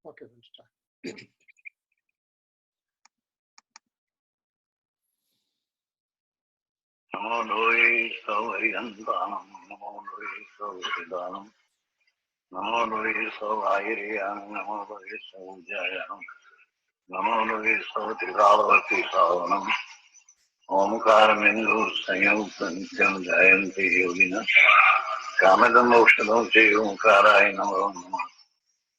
Okay, we'll start. Namo Doi Savariyantam, Namo Doi Savaridanam, Namo Doi Savayiriyam, Namo Doi Savujayam, Namo Doi Savatrikavati Savanam, Omkaramendo Sanyutantyam Jayanti Yogina, Kamadam Okshadam Te Omkarai Namo Namo,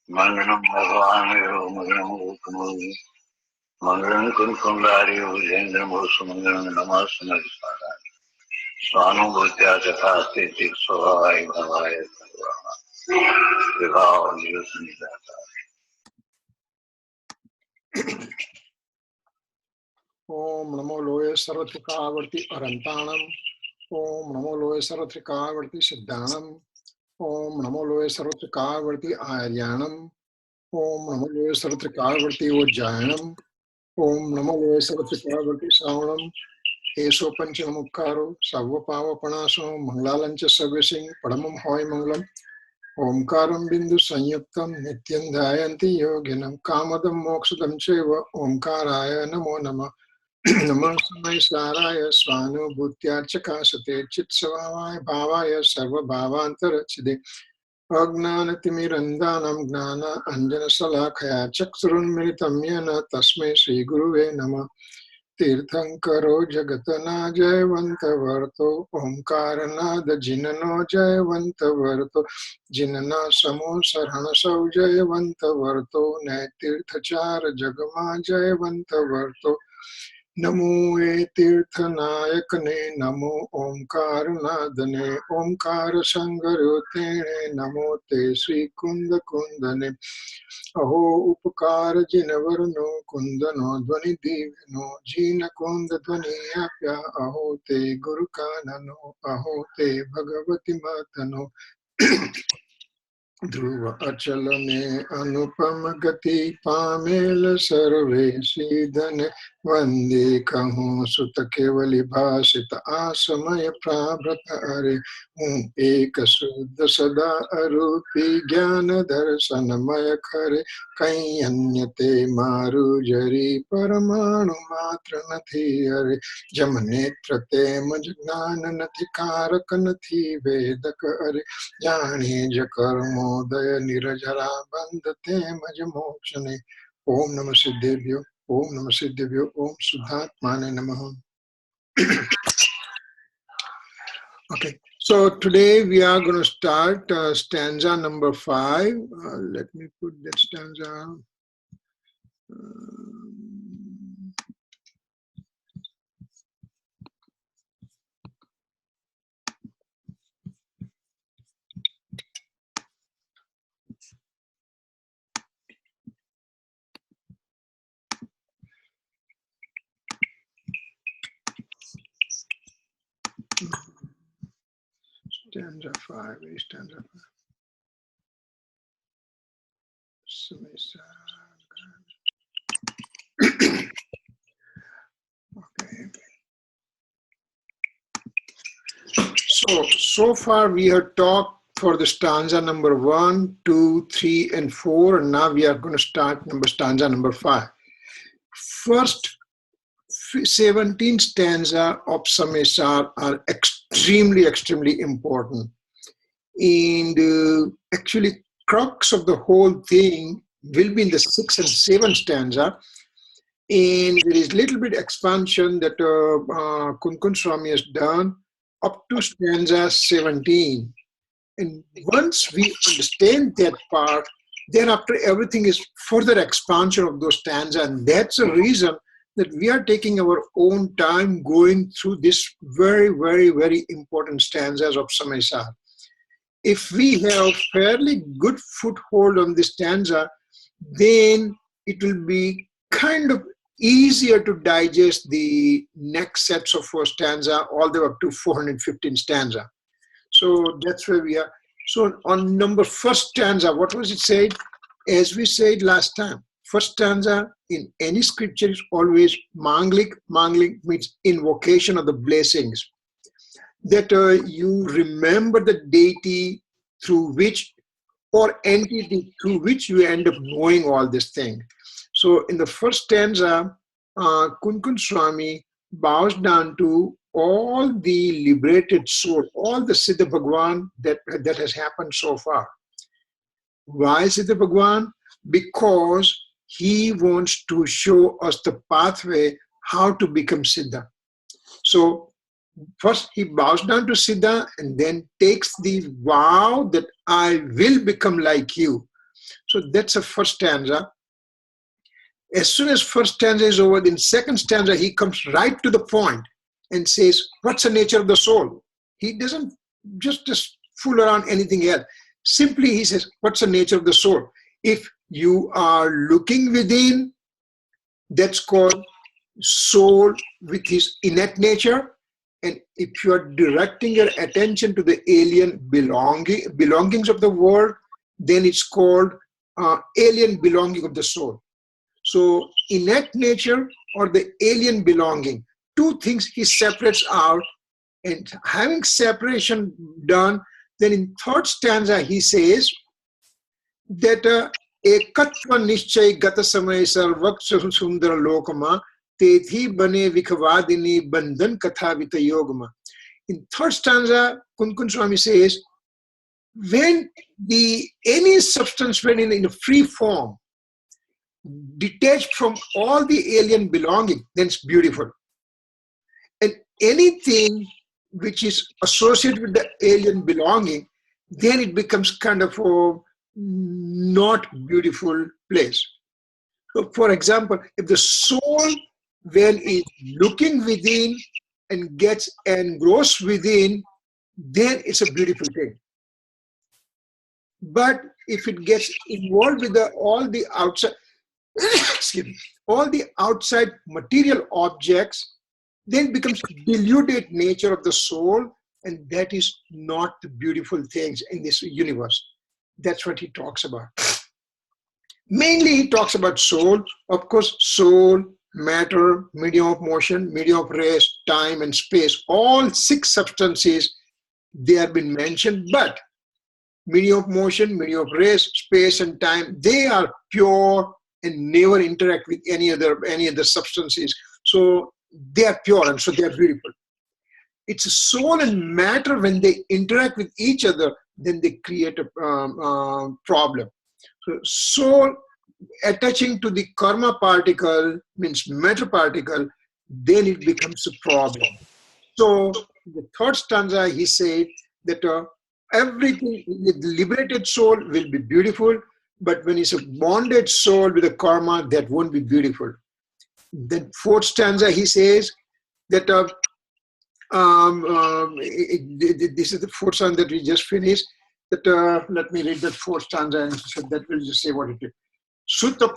Manganam Bhagavan Viro Manganam Ukamodi, Manganam Kunkundari Ujendram Usumanganam Namasana Visara. Swanubhutya Jathasthiti Swadhay Bhavaya Sarvama Vibhava Nivasanidata. Om Namo Loya Sarvatrikavarti Arantanam. Om Namo Loya Sarvatrikavarti Siddhanam. Om Namo Loya Sarvatrikavarti Aryanam. Om Namo Loya Sarvatrikavarti Ujjayanam. Om Namo Loya Sarvatrikavarti Savanam. Eso Panchanamukkaro Savvapava Panaso Manglalancha Savasing Padamam Hoy Manglam. Omkaram Bindu Sanyuktam Nityan Dhayanti Yoginam Kamadam Moksadam Cheva Omkaraya Namo Nama Namah Samaysaraya Swanu Bhutyarchakasate Chitsavaya Bhavaya Sarva Bhavantarachide Agnanatimirandanam Gnana Anjana Salakaya Chaksurun Militam Yena Tasme Sri Guruve Nama Tirthankaro Jagatana Jayvantavarto Omkaranada Jinano Jayvantavarto Jinana Samo Sarhana Sau Jayvantavarto Netirthachara Jagama Jayvantavarto Namo e Tirthanayakane Namo Omkaranadane Omkara Sangarotene Namo Te Sri Kunda Kundane Aho Upakara Jinavarno Kundano Dvani Divino Jina Kunda Dvani Apya Aho Te Gurukanano Aho Te Bhagavati Matano Dhruva Achalane Anupama Gati Pamela Sarve Sidhane Vande Kaho Sutta Kevali Bhasita Asamaya Prabhrata Are Eka Suddha Sada Arupi Jnana Darsanamaya Khare Kayanyate Maru Jari Paramanu Matra Nathi Are Jamanetra Te Majnana Nathi Karaka Nathi Vedaka Are Jani Jakarmodaya Nirajara Bandate Majamokshane Om Namah Siddhebhyo Om Namah Siddhebhyo Om Suddhatmane Namaha. Okay, so today we are going to start stanza number 5. Let me put that stanza. Stanza 5, stanza 5. Samaysar. Okay. So far we have talked for the stanza number 1, 2, 3, and 4, and now we are going to start stanza number 5. First 17 stanza of Samaysar are extremely important. And actually, crux of the whole thing will be in the 6th and 7th stanza. And there is little bit expansion that Kunkun Swami has done up to stanza 17. And once we understand that part, thereafter everything is further expansion of those stanzas. And that's the reason that we are taking our own time going through this very important stanzas of Samaysar. If we have fairly good foothold on this stanza, then it will be kind of easier to digest the next sets of 4 stanza all the way up to 415 stanza. So that's where we are. So on number 1st stanza, what was it said? As we said last time, 1st stanza in any scripture is always manglik. Manglik means invocation of the blessings. That you remember the deity through which or entity through which you end up knowing all this thing. So in the first stanza, Kunkun Swami bows down to all the liberated soul, all the Siddha Bhagwan that has happened so far. Why Siddha Bhagwan? Because he wants to show us the pathway how to become Siddha. So first he bows down to Siddha and then takes the vow that I will become like you. So that's the first stanza. As soon as first stanza is over, in second stanza, he comes right to the point and says, what's the nature of the soul? He doesn't just fool around anything else. Simply he says, what's the nature of the soul? If you are looking within, that's called soul with his innate nature. And if you are directing your attention to the alien belongings of the world, then it's called alien belonging of the soul. So innate nature or the alien belonging, two things he separates out, and having separation done, then in third stanza he says that ekatva nischay gata samaysar vaksa sundara lokama tethi bane vikhvadini bandhan katha vita yogama. In third stanza, Kunkun Swami says, when any substance when in a free form, detached from all the alien belonging, then it's beautiful. And anything which is associated with the alien belonging, then it becomes kind of a not beautiful place. So for example, if the soul when is looking within and gets engrossed within, then it's a beautiful thing. But if it gets involved with all the outside, excuse me, all the outside material objects, then becomes diluted nature of the soul, and that is not the beautiful things in this universe. That's what he talks about. Mainly he talks about soul. Of course, soul, matter, medium of motion, medium of rest, time and space, all 6 substances, they have been mentioned, but medium of motion, medium of rest, space and time, they are pure and never interact with any other substances. So they are pure and so they are beautiful. It's soul and matter when they interact with each other, then they create a problem. So soul attaching to the karma particle, means matter particle, then it becomes a problem. So in the third stanza he said that everything, the liberated soul will be beautiful, but when it's a bonded soul with a karma, that won't be beautiful. Then fourth stanza he says that this is the fourth stanza that we just finished. That let me read that fourth stanza, and so that will just say what it is. Sutta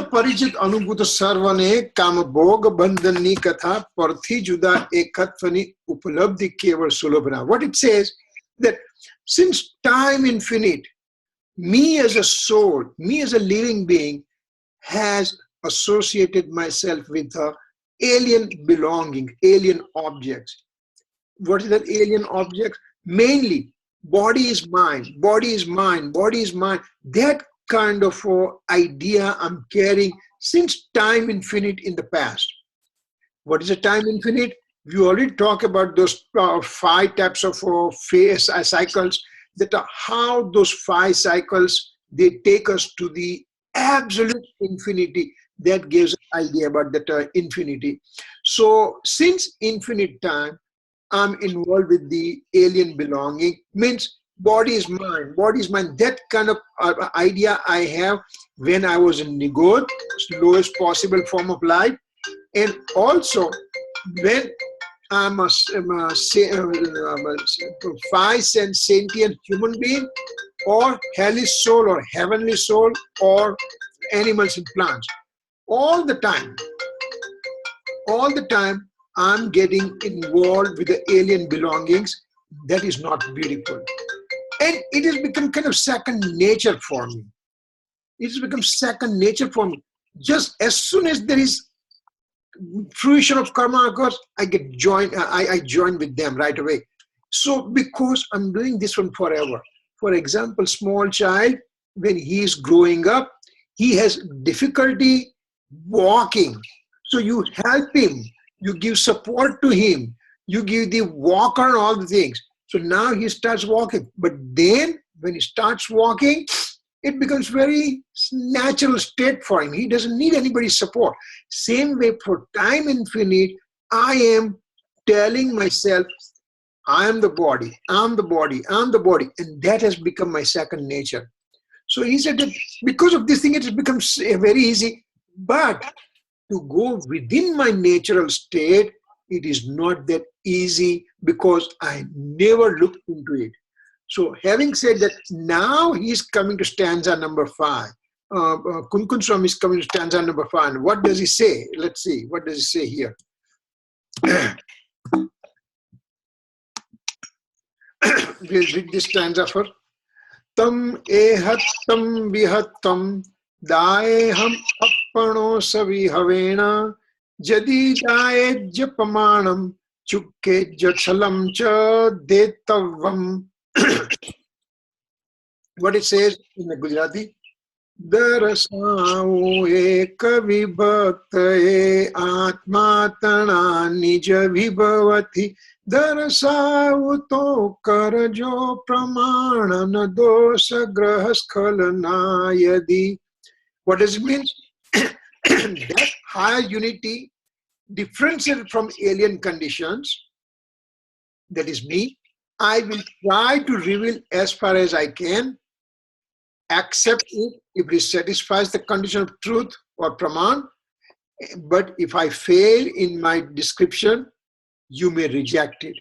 parijit anubhuta sarvane kama bhoga bandhani katha parthi juda ekatvani upalabdhi keval sulabhana. What it says, that since time infinite, me as a soul, me as a living being, has associated myself with alien belonging, alien objects. What is that alien object? Mainly, body is mine, body is mine, body is mine. That kind of idea I'm carrying since time infinite in the past. What is a time infinite? We already talked about those 5 types of phase cycles, that are how those 5 cycles, they take us to the absolute infinity. That gives an idea about that infinity. So since infinite time, I'm involved with the alien belonging, means body is mine, body is mine. That kind of idea I have when I was in Nigod, lowest possible form of life, and also when I'm a 5-sense sentient human being, or hellish soul, or heavenly soul, or animals and plants. All the time, I'm getting involved with the alien belongings. That is not beautiful. And it has become kind of second nature for me. It has become second nature for me. Just as soon as there is fruition of karma occurs, I join with them right away. So because I'm doing this one forever, For example, small child, when he is growing up, he has difficulty walking. So you help him, you give support to him, you give the walker and all the things. So now he starts walking. But then when he starts walking, it becomes very natural state for him. He doesn't need anybody's support. Same way for time infinite, I am telling myself, I am the body, I'm the body, I'm the body. And that has become my second nature. So he said that because of this thing, it becomes very easy. But to go within my natural state, it is not that easy because I never looked into it. So having said that, now he's coming to stanza number 5. Kunkun Swami is coming to stanza number 5. And what does he say? Let's see. What does he say here? We'll read this stanza first. Tam ehattam vihattam daeham appano savihavena jadi jaye japamanam chukke jachalam cha detavam. What it says in the Gujarati? Darasao ek vibhaktaye atma tana nija vibhavati Darasao to karjo pramana dosa grahaskalana yadi. What does it mean? That higher unity differentiated from alien conditions, that is me, I will try to reveal as far as I can, accept it if it satisfies the condition of truth or praman. But if I fail in my description, you may reject it.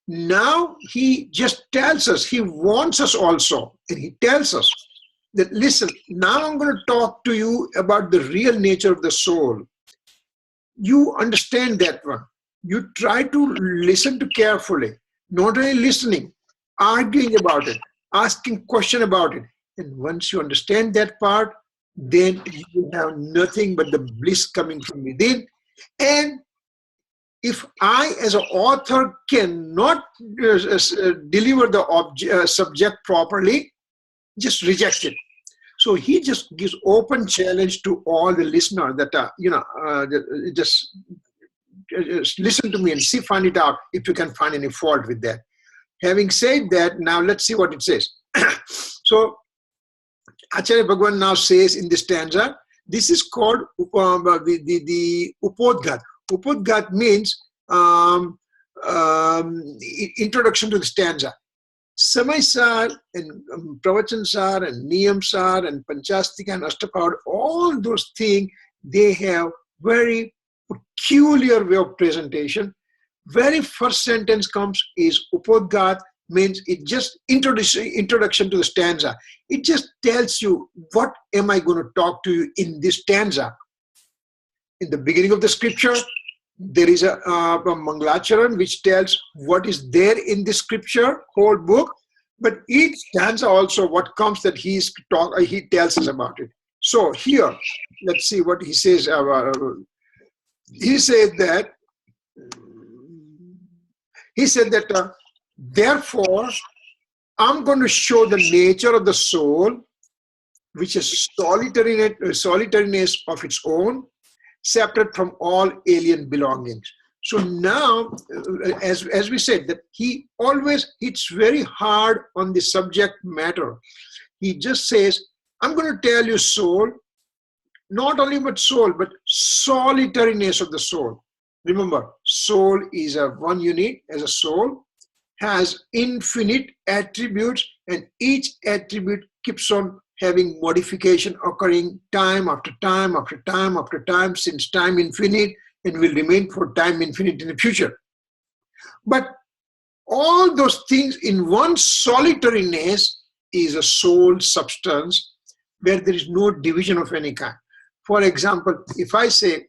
Now he just tells us, he wants us also, and he tells us that, listen, now I'm going to talk to you about the real nature of the soul. You understand that one. You try to listen to carefully, not only listening, arguing about it, asking question about it. And once you understand that part, then you will have nothing but the bliss coming from within. And if I, as an author, cannot deliver the subject properly, just reject it. So he just gives open challenge to all the listeners that just listen to me and see, find it out if you can find any fault with that. Having said that, now let's see what it says. So Acharya Bhagavan now says in this stanza, this is called the Upodghat. Upodghat means introduction to the stanza. Samaysar and Pravachansar and Niyamsar and Panchastika and Ashtapad, all those things, they have very peculiar way of presentation. Very first sentence comes is Upodghat, means it just introduction to the stanza. It just tells you what am I going to talk to you in this stanza. In the beginning of the scripture, there is a Mangalacharan which tells what is there in the scripture, whole book, but each stanza also what comes that he tells us about it. So here, let's see what he says. He said that therefore, I'm going to show the nature of the soul, which is solitariness of its own, separate from all alien belongings. So now, as we said, that he always hits very hard on the subject matter. He just says, I'm going to tell you soul, not only but soul, but solitariness of the soul. Remember, soul is a one unit as a soul, has infinite attributes, and each attribute keeps on having modification occurring time after time after time after time, since time infinite, and will remain for time infinite in the future. But all those things in one solitariness is a soul substance where there is no division of any kind. For example, if I say,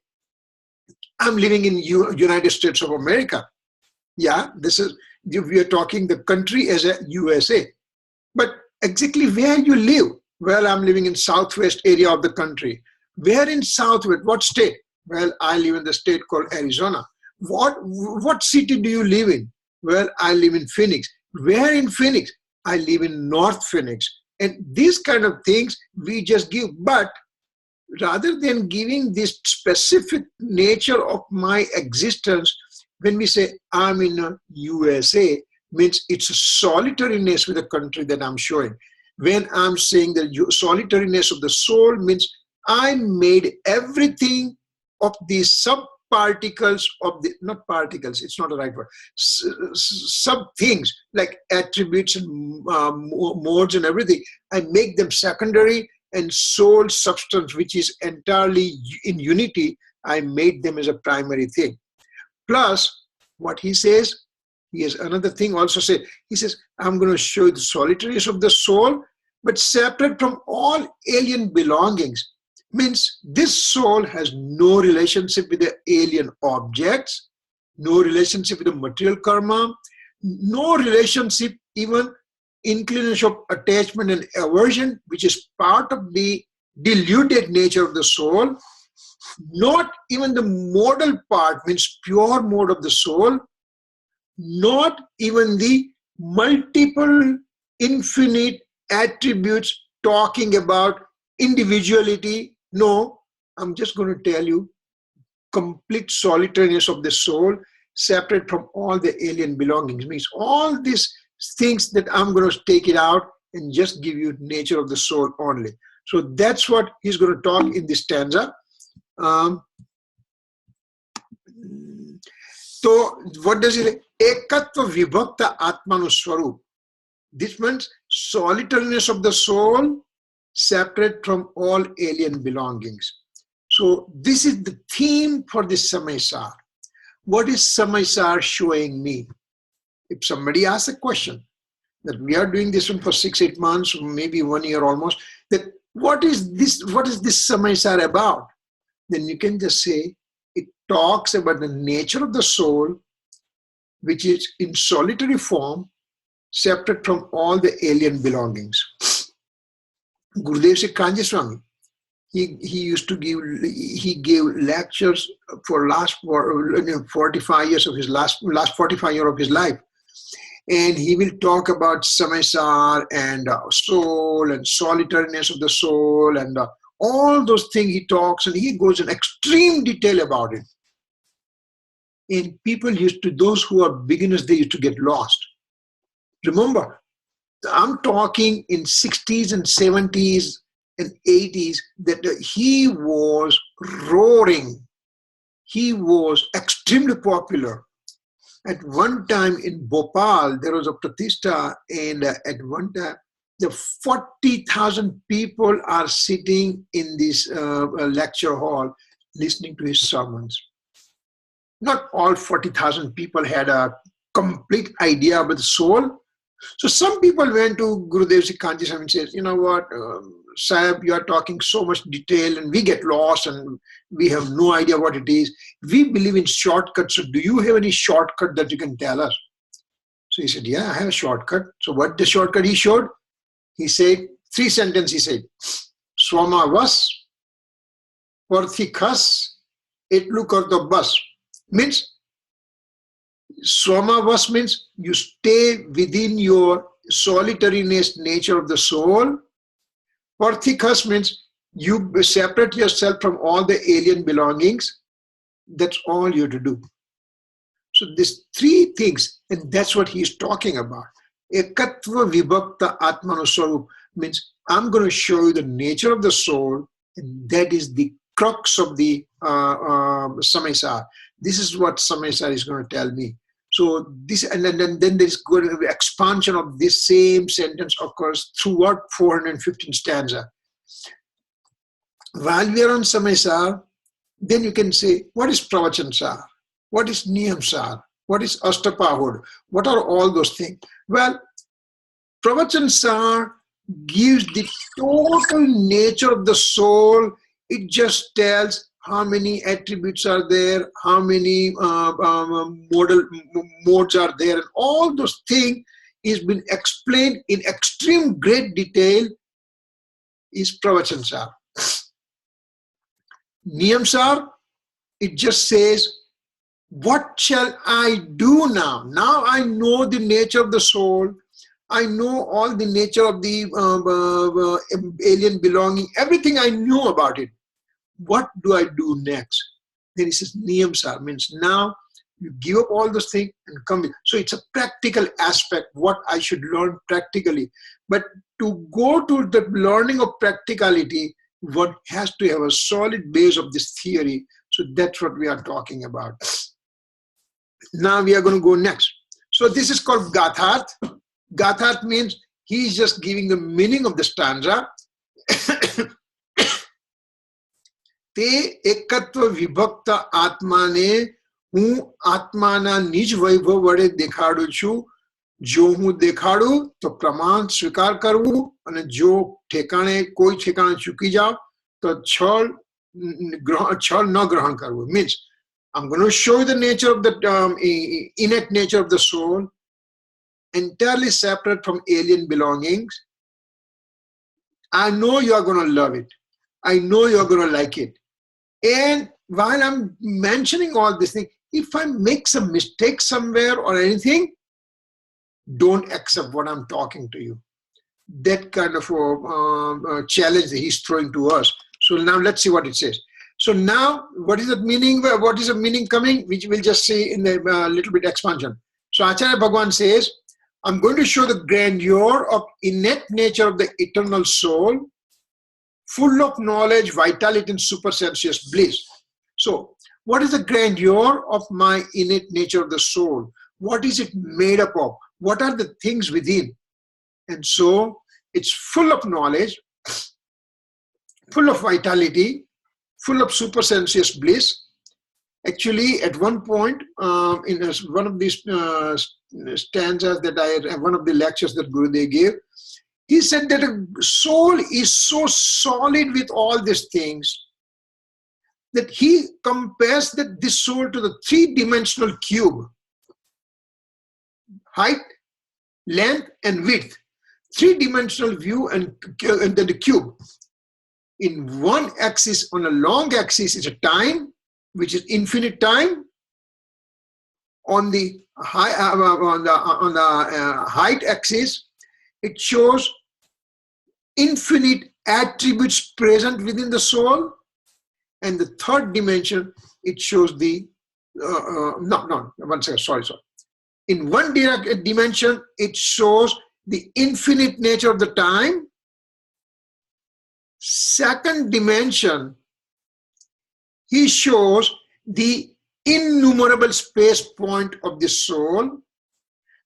I'm living in United States of America, yeah, this is, we are talking the country as a USA. But exactly where you live? Well, I'm living in southwest area of the country. Where in southwest? What state? Well, I live in the state called Arizona. What city do you live in? Well, I live in Phoenix. Where in Phoenix? I live in North Phoenix. And these kind of things we just give. But rather than giving this specific nature of my existence, when we say I'm in a USA, means it's a solitariness with the country that I'm showing. When I'm saying the solitariness of the soul, means I made everything of these sub-particles of the, not particles, it's not the right word, sub-things like attributes and modes and everything. I make them secondary, and soul substance, which is entirely in unity, I made them as a primary thing. Plus, what he says, he has another thing also said. He says, I'm going to show you the solitariness of the soul, but separate from all alien belongings. Means this soul has no relationship with the alien objects, no relationship with the material karma, no relationship even inclination of attachment and aversion, which is part of the deluded nature of the soul, not even the modal part, means pure mode of the soul, not even the multiple infinite attributes talking about individuality. No, I'm just going to tell you complete solitariness of the soul, separate from all the alien belongings. Means all these things that I'm going to take it out and just give you nature of the soul only. So that's what he's going to talk in this stanza. So what does he say? Ekatva vibhakta atmanuswarup. This means solitariness of the soul, separate from all alien belongings. So this is the theme for this Samaysar. What is Samaysar showing me? If somebody asks a question, that we are doing this one for 6-8 months, maybe 1 year almost, that what is this Samaysar about? Then you can just say, it talks about the nature of the soul, which is in solitary form, separate from all the alien belongings. Gurudev Sri Kanji Swami, he used to give, he gave lectures for last 45 years of his last 45 years of his life. And he will talk about Samaysar and soul and solitariness of the soul and all those things he talks, and he goes in extreme detail about it. And people used to, those who are beginners, they used to get lost. Remember, I'm talking in 60s and 70s and 80s that he was roaring. He was extremely popular. At one time in Bhopal, there was a pratishtha, and at one time, the 40,000 people are sitting in this lecture hall listening to his sermons. Not all 40,000 people had a complete idea about the soul. So some people went to Gurudev Sri Kanji Swami and said, you know what, Sahib, you are talking so much detail and we get lost and we have no idea what it is. We believe in shortcuts. So do you have any shortcut that you can tell us? So he said, yeah, I have a shortcut. So what the shortcut he showed? He said, 3 sentences he said, Swama vas, Parthikas, Etlu karto bas. Means, Swama vas means you stay within your solitariness nature of the soul. Parthikas means you separate yourself from all the alien belongings. That's all you have to do. So these 3 things, and that's what he's talking about. Ekatva vibhakta atmanuswarup means I'm going to show you the nature of the soul, and that is the crux of the Samaysar. This is what Samaysar is going to tell me. So this, and then there's going to be expansion of this same sentence occurs throughout 415 stanza. While we are on Samaysar, then you can say, what is Pravachansar? What is Niyamsar? What is Astapahud? What are all those things? Well, Pravachansar gives the total nature of the soul. It just tells how many attributes are there, how many modes are there, and all those things is been explained in extreme great detail is Pravachansar. Niyamsar, it just says, what shall I do now? Now I know the nature of the soul. I know all the nature of the alien belonging, everything I know about it. What do I do next? Then he says, Niyamsar means now you give up all those things and come in. So it's a practical aspect, what I should learn practically. But to go to the learning of practicality, one has to have a solid base of this theory. So that's what we are talking about. Now we are going to go next. So this is called Gatharth. Gatharth means he is just giving the meaning of the stanza. Te ekatva vibhakta atmane હું આત્માના નિજ વૈભવ વડે દેખાડું છું. જો હું દેખાડું તો પ્રમાણ સ્વીકાર કરવું, અને જો ઠેકાણે કોઈ ઠેકાણે ચૂકી જાવ તો છળ ન ગ્રહણ કરવું. Means I'm going to show you the nature of the innate nature of the soul, entirely separate from alien belongings. I know you are going to love it. I know you are going to like it. And while I'm mentioning all these things, if I make some mistake somewhere or anything, don't accept what I'm talking to you. That kind of a challenge that he's throwing to us. So now let's see what it says. So now, what is the meaning? What is the meaning coming? Which we'll just see in the little bit expansion. So Acharya Bhagwan says, I'm going to show the grandeur of innate nature of the eternal soul, full of knowledge, vitality, and supersensuous bliss. So, what is the grandeur of my innate nature of the soul? What is it made up of? What are the things within? And so, it's full of knowledge, full of vitality, full of supersensuous bliss. Actually, at one point, in one of these stanzas that one of the lectures that Gurudev gave, he said that a soul is so solid with all these things that he compares this soul to the three-dimensional cube. Height, length, and width. Three-dimensional view and then the cube. In one axis, on a long axis, is a time, which is infinite time. On the height axis, it shows infinite attributes present within the soul. And the third dimension, it shows the, one second, sorry. In one dimension, it shows the infinite nature of the time. Second dimension, he shows the innumerable space point of the soul.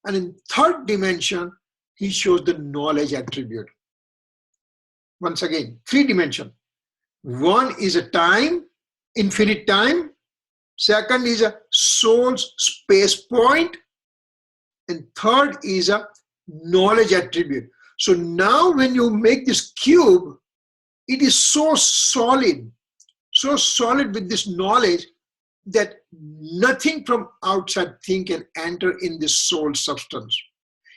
And in third dimension, he shows the knowledge attribute. Once again, three dimension. One is a time, infinite time. Second is a soul's space point. And third is a knowledge attribute. So now when you make this cube, it is so solid with this knowledge that nothing from outside thing can enter in this soul substance.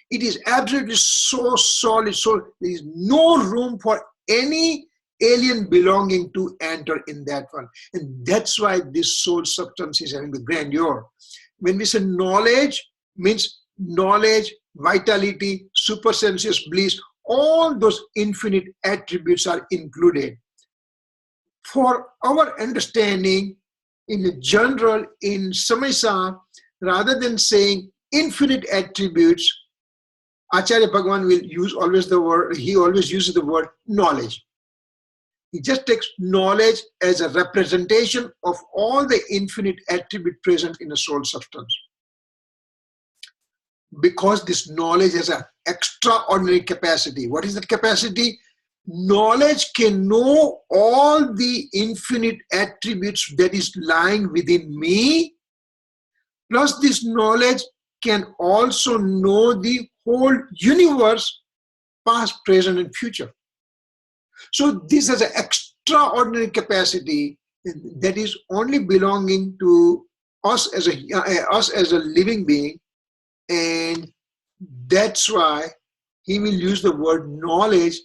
It is absolutely so solid, so there is no room for any alien belonging to enter in that one. And that's why this soul substance is having the grandeur. When we say knowledge, means knowledge, vitality, supersensuous bliss, all those infinite attributes are included. For our understanding, in general, in Samaysar, rather than saying infinite attributes, Acharya Bhagwan will use always the word, he always uses the word knowledge. He just takes knowledge as a representation of all the infinite attribute present in a soul substance. Because this knowledge has an extraordinary capacity. What is that capacity? Knowledge can know all the infinite attributes that is lying within me. Plus this knowledge can also know the whole universe, past, present, and future. So this has an extraordinary capacity that is only belonging to us as a living being. And that's why he will use the word knowledge.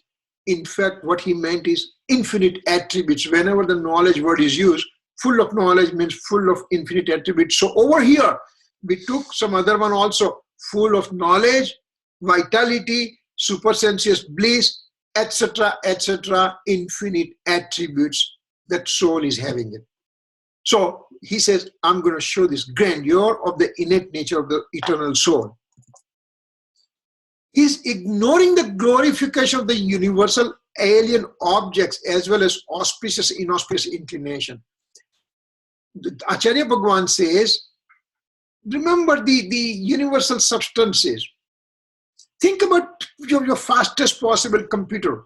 In fact, what he meant is infinite attributes. Whenever the knowledge word is used, full of knowledge means full of infinite attributes. So over here, we took some other one also, full of knowledge vitality, supersensuous bliss, etc., etc., infinite attributes that soul is having it. So he says, I'm going to show this grandeur of the innate nature of the eternal soul. He's ignoring the glorification of the universal alien objects as well as auspicious, inauspicious inclination. Acharya Bhagwan says, remember the universal substances. Think about your fastest possible computer.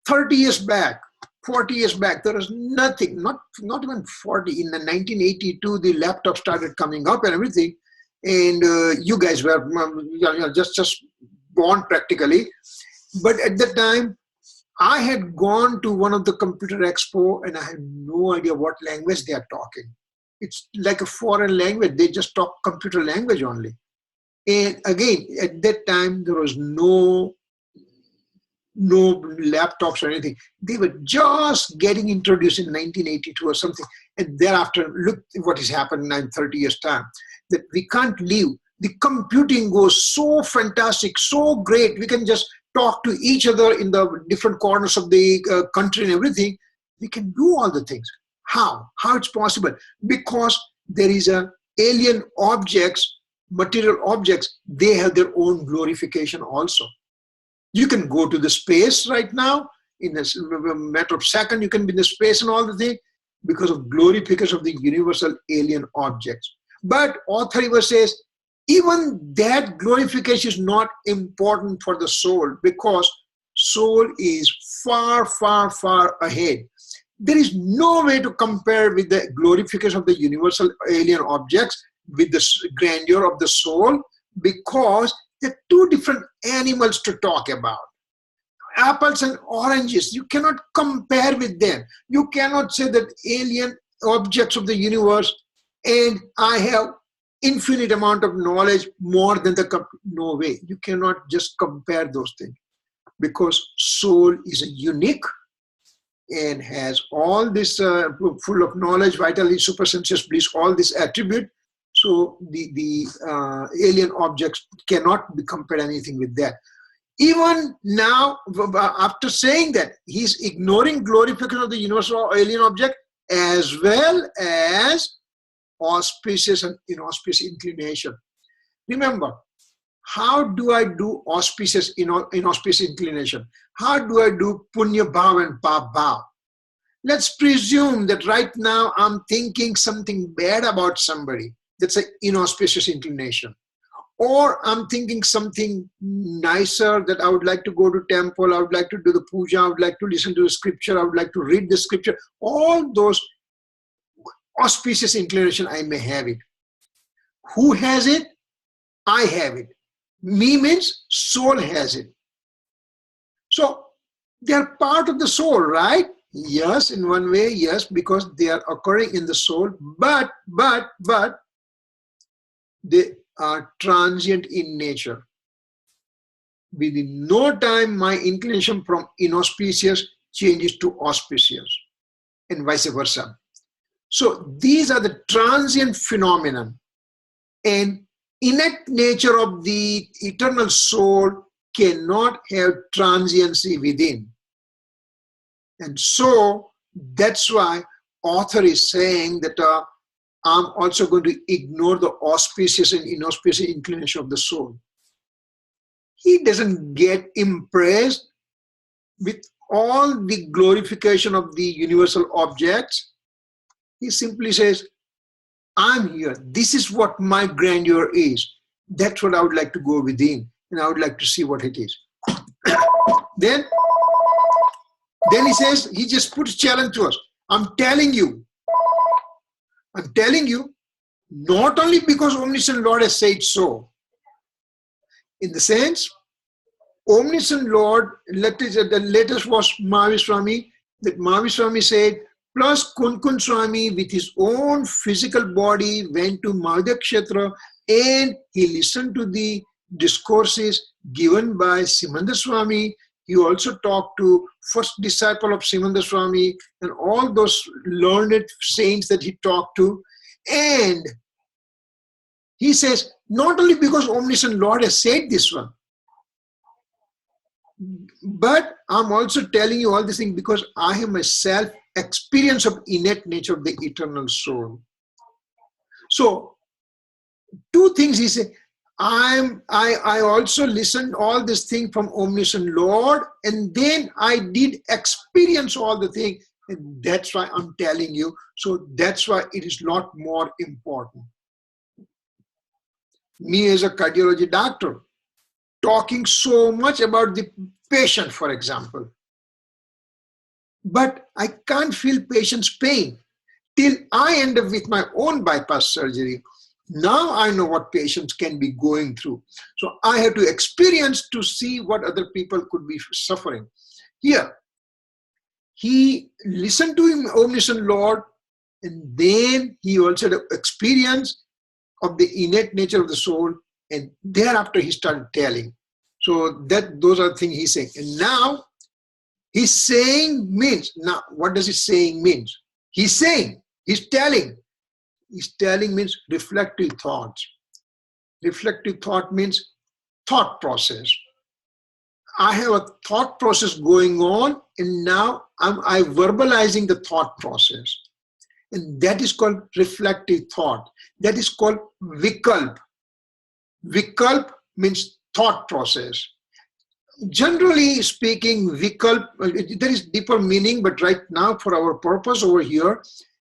30 years back, 40 years back, there was nothing, not even 40. In the 1982, the laptop started coming up and everything. And you guys were just born practically. But at that time, I had gone to one of the computer expo and I had no idea what language they are talking. It's like a foreign language. They just talk computer language only. And again, at that time, there was no laptops or anything. They were just getting introduced in 1982 or something. And thereafter, look what has happened in 30 years' time. That we can't live. The computing goes so fantastic, so great. We can just talk to each other in the different corners of the country and everything. We can do all the things. How? How it's possible? Because there is a alien objects, material objects, they have their own glorification also. You can go to the space right now, in a matter of second, you can be in the space and all the things because of glorification of the universal alien objects. But author Iva says, even that glorification is not important for the soul because soul is far, far, far ahead. There is no way to compare with the glorification of the universal alien objects with the grandeur of the soul because they're two different animals to talk about. Apples and oranges, you cannot compare with them. You cannot say that alien objects of the universe and I have infinite amount of knowledge more than the, no way. You cannot just compare those things because soul is a unique and has all this full of knowledge, vitality, supersensuous bliss, all this attribute. So the alien objects cannot be compared anything with that. Even now, after saying that, he's ignoring glorification of the universal alien object as well as auspicious and inauspicious inclination. Remember, how do I do auspicious, inauspicious inclination? How do I do punya bhav and pap bhav? Let's presume that right now I'm thinking something bad about somebody. That's an inauspicious inclination. Or I'm thinking something nicer, that I would like to go to temple, I would like to do the puja, I would like to listen to the scripture, I would like to read the scripture. All those auspicious inclination, I may have it. Who has it? I have it. Me means soul has it. So they are part of the soul, right? Yes, in one way, yes, because they are occurring in the soul, but they are transient in nature. Within no time, my inclination from inauspicious changes to auspicious and vice versa. So these are the transient phenomenon, and innate nature of the eternal soul cannot have transiency within. And so that's why author is saying that I'm also going to ignore the auspicious and inauspicious inclination of the soul. He doesn't get impressed with all the glorification of the universal objects. He simply says, I'm here. This is what my grandeur is. That's what I would like to go within, and I would like to see what it is. Then he says, he just puts challenge to us. I'm telling you, not only because Omniscient Lord has said so. In the sense, Omniscient Lord, the latest was Mahavir Swami, that Mahavir Swami said, plus Kunkun Swami with his own physical body went to Mahavir Kshetra and he listened to the discourses given by Simandhar Swami. He also talked to first disciple of Simandhar Swami and all those learned saints that he talked to. And he says, not only because Omniscient Lord has said this one, But I'm also telling you all these things because I have myself experience of innate nature of the eternal soul. So two things he said. I also listened all this thing from omniscient Lord, and then I did experience all the thing, and that's why I'm telling you. So that's why it is a lot more important. Me as a cardiology doctor, talking so much about the patient, for example, but I can't feel patient's pain till I end up with my own bypass surgery. Now I know what patients can be going through. So I have to experience to see what other people could be suffering. Here, he listened to him, omniscient Lord, and then he also had experience of the innate nature of the soul, and thereafter he started telling. So those are things he's saying. And now he's saying means, now what does he saying means? He's saying, he's telling. He's telling means reflective thoughts. Reflective thought means thought process. I have a thought process going on, and now I'm verbalizing the thought process. And that is called reflective thought. That is called vikalp. Vikalp means thought process. Generally speaking, vikalp, there is deeper meaning, but right now for our purpose over here,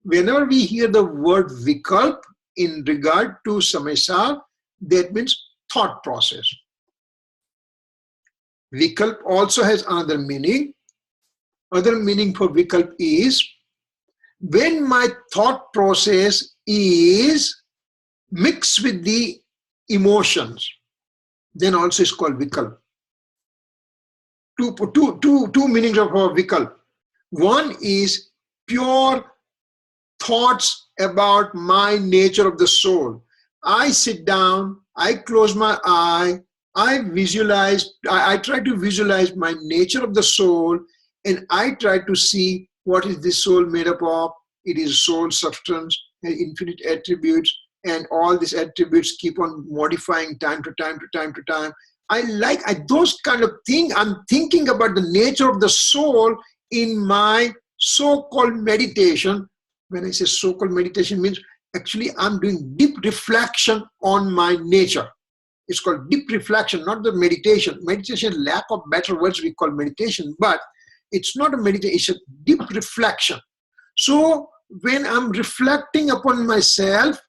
whenever we hear the word vikalp in regard to Samaysar, that means thought process. Vikalp also has another meaning. Other meaning for vikalp is when my thought process is mixed with the emotions, then also it's called vikalp. Two meanings of vikalp. One is pure thoughts about my nature of the soul. I sit down, I close my eye, I try to visualize my nature of the soul, and I try to see what is this soul made up of. It is soul substance and infinite attributes, and all these attributes keep on modifying time to time to time to time. I those kind of things. I'm thinking about the nature of the soul in my so-called meditation. When I say so-called meditation, means actually I'm doing deep reflection on my nature. It's called deep reflection, not the meditation. Meditation, lack of better words, we call meditation, but it's not a meditation, it's a deep reflection. So when I'm reflecting upon myself,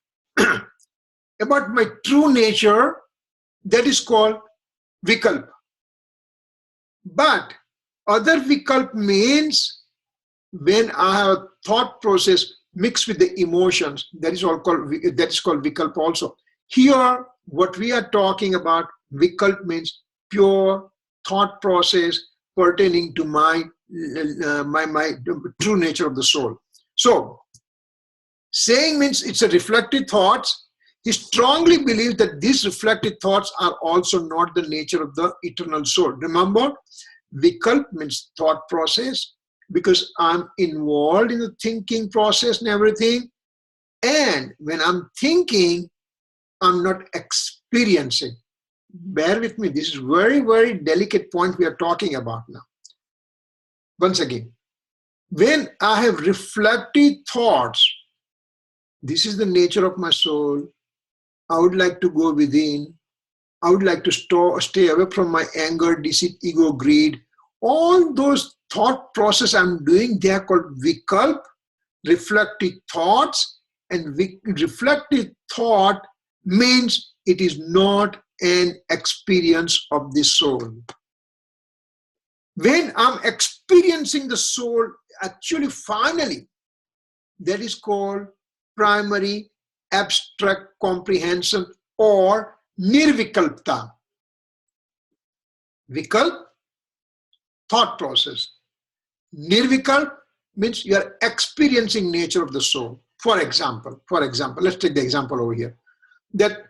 about my true nature, that is called vikalp. But other vikalp means when I have a thought process mixed with the emotions, that is called vikalp also. Here, what we are talking about, vikalp means pure thought process pertaining to my true nature of the soul. So, saying means it's a reflective thoughts. He strongly believes that these reflective thoughts are also not the nature of the eternal soul. Remember, vikalp means thought process, because I'm involved in the thinking process and everything. And when I'm thinking, I'm not experiencing. Bear with me. This is very, very delicate point we are talking about now. Once again, when I have reflective thoughts, this is the nature of my soul. I would like to go within. I would like to stay away from my anger, deceit, ego, greed. All those thought process I'm doing, they are called vikalp, reflective thoughts. And reflective thought means it is not an experience of the soul. When I'm experiencing the soul, actually, finally, that is called primary abstract comprehension or nirvikalpta. Vikalp, thought process. Nirvikalp means you are experiencing nature of the soul. For example, let's take the example over here. That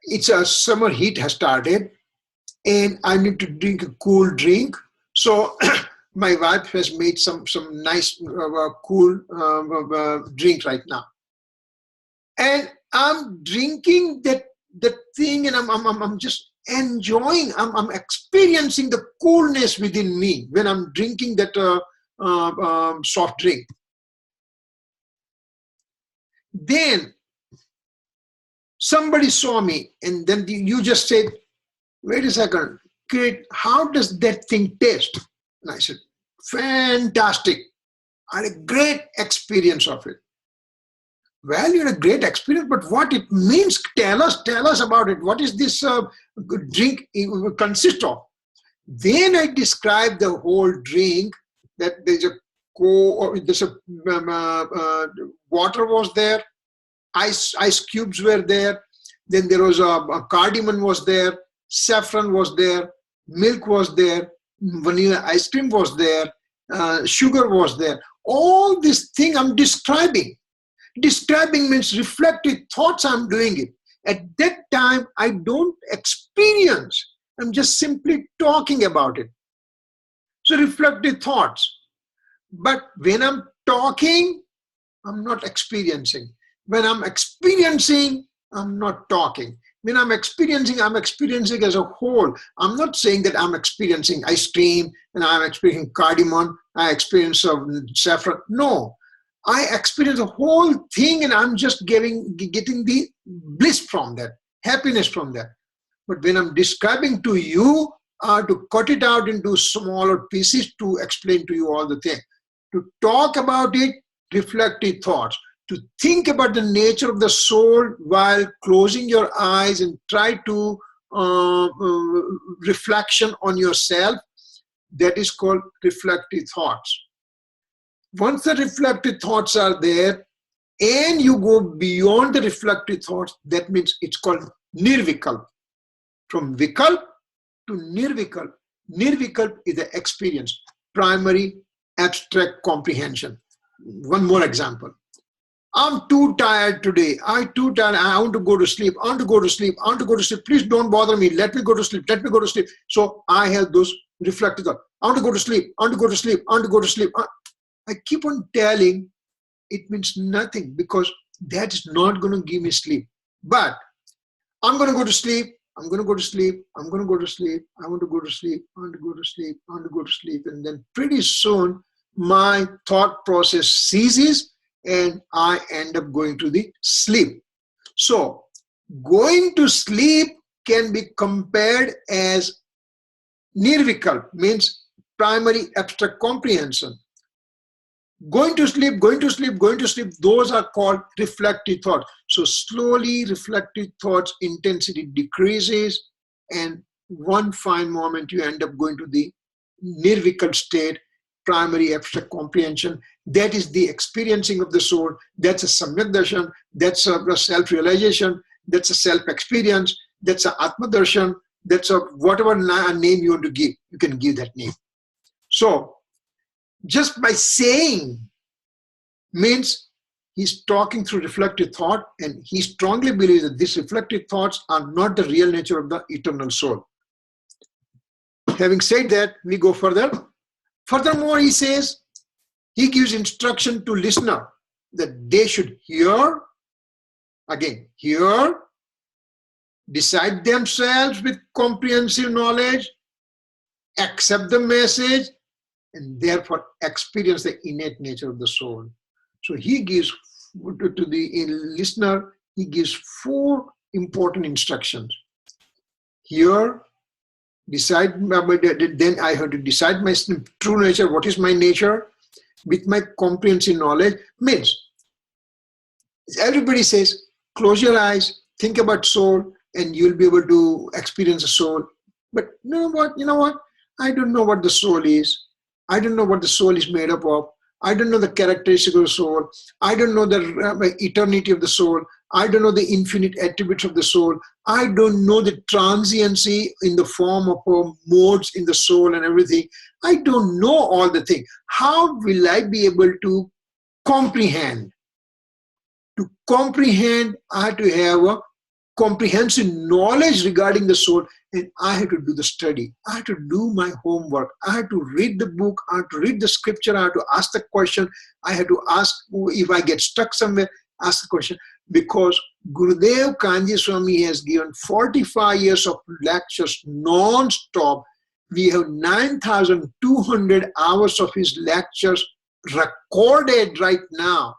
it's a summer heat has started and I need to drink a cool drink. So my wife has made some nice cool drink right now. And I'm drinking that thing, and I'm just enjoying, I'm experiencing the coolness within me when I'm drinking that soft drink. Then somebody saw me, and then you just said, wait a second, Kirit, how does that thing taste? And I said, fantastic. I had a great experience of it. Well, you had a great experience, but what it means, tell us about it. What is this drink consist of? Then I described the whole drink, that there's water was there, ice cubes were there, then there was a cardamom was there, saffron was there, milk was there, vanilla ice cream was there, sugar was there. All this thing I'm describing. Describing means reflective thoughts, I'm doing it. At that time, I don't experience. I'm just simply talking about it. So reflective thoughts. But when I'm talking, I'm not experiencing. When I'm experiencing, I'm not talking. When I'm experiencing as a whole. I'm not saying that I'm experiencing ice cream and I'm experiencing cardamom, I experience saffron. No. I experience the whole thing, and I'm just getting the bliss from that, happiness from that. But when I'm describing to you, to cut it out into smaller pieces to explain to you all the thing, to talk about it, reflective thoughts, to think about the nature of the soul while closing your eyes and try to reflection on yourself, that is called reflective thoughts. Once the reflective thoughts are there and you go beyond the reflective thoughts, that means it's called nirvikalp. From vikalp to nirvikalp. Nirvikalp is the experience, primary abstract comprehension. One more example. I'm too tired today. I'm too tired. I want to go to sleep. I want to go to sleep. I want to go to sleep. Please don't bother me. Let me go to sleep. Let me go to sleep. So I have those reflective thoughts. I want to go to sleep. I want to go to sleep. I want to go to sleep. I keep on telling, it means nothing, because that is not going to give me sleep. But I'm going to go to sleep. I'm going to go to sleep. I'm going to go to sleep. I want to go to sleep. I want to go to sleep. I want to go to sleep. And then pretty soon my thought process ceases and I end up going to the sleep. So going to sleep can be compared as nirvikalp, means primary abstract comprehension. Going to sleep, going to sleep, going to sleep, those are called reflective thoughts. So slowly reflective thoughts intensity decreases, and one fine moment you end up going to the nirvikalp state, primary abstract comprehension. That is the experiencing of the soul. That's a samyak darshan, that's a self-realization, that's a self-experience, that's a atma darshan, that's a whatever name you want to give, you can give that name. So just by saying means he's talking through reflective thought, and he strongly believes that these reflective thoughts are not the real nature of the eternal soul. Having said that, we go further. Furthermore, he says, he gives instruction to listener that they should hear, again, hear, decide themselves with comprehensive knowledge, accept the message, and therefore experience the innate nature of the soul. So he gives to the listener, he gives 4 important instructions. Hear, decide, then I have to decide my true nature, what is my nature, with my comprehensive knowledge. Means, everybody says, close your eyes, think about soul, and you'll be able to experience the soul. But you know what? I don't know what the soul is. I don't know what the soul is made up of. I don't know the characteristics of the soul. I don't know the eternity of the soul. I don't know the infinite attributes of the soul. I don't know the transiency in the form of modes in the soul and everything. I don't know all the things. How will I be able to comprehend? To comprehend, I have to have a comprehensive knowledge regarding the soul, and I have to do the study. I have to do my homework. I have to read the book. I have to read the scripture. I have to ask the question. I have to ask, if I get stuck somewhere, ask the question. because Gurudev Kanji Swami has given 45 years of lectures non-stop. We have 9,200 hours of his lectures recorded right now,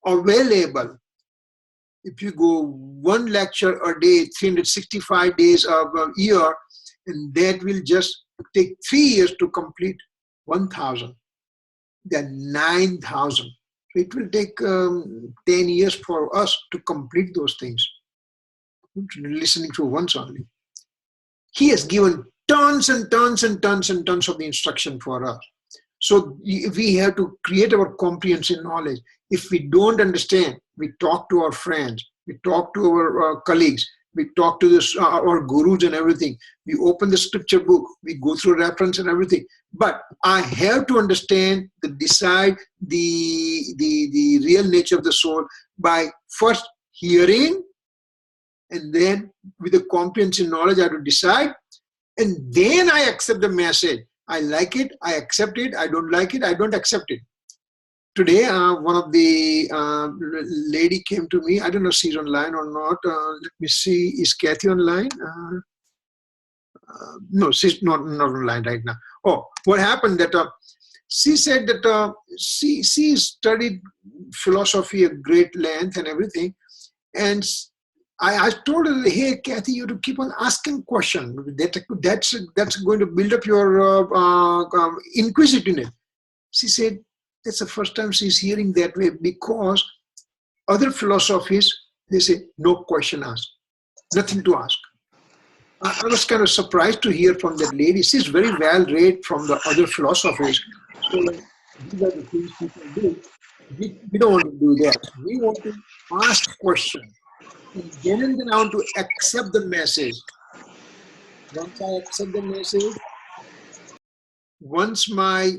available. If you go one lecture a day, 365 days of a year, and that will just take 3 years to complete 1,000. Then 9,000. So it will take 10 years for us to complete those things. Listening to once only. He has given tons and tons and tons and tons of the instruction for us. So we have to create our comprehensive knowledge. If we don't understand, we talk to our friends, we talk to our colleagues, we talk to our gurus and everything. We open the scripture book, we go through reference and everything. But I have to understand, decide the real nature of the soul by first hearing, and then with the comprehensive knowledge I have to decide, and then I accept the message. I like it, I accept it. I don't like it, I don't accept it. Today, one of the lady came to me. I don't know if she's online or not. Let me see. Is Kathy online? No, she's not online right now. Oh, what happened that she said that she studied philosophy at great length and everything. And I told her, hey, Kathy, you have to keep on asking questions. That's going to build up your inquisitiveness. She said, that's the first time she's hearing that way, because other philosophies, they say, no question asked, nothing to ask. I was kind of surprised to hear from that lady. She's very well read from the other philosophies. So these are the things people do. We don't want to do that. We want to ask questions. And then I want to accept the message. Once I accept the message, once my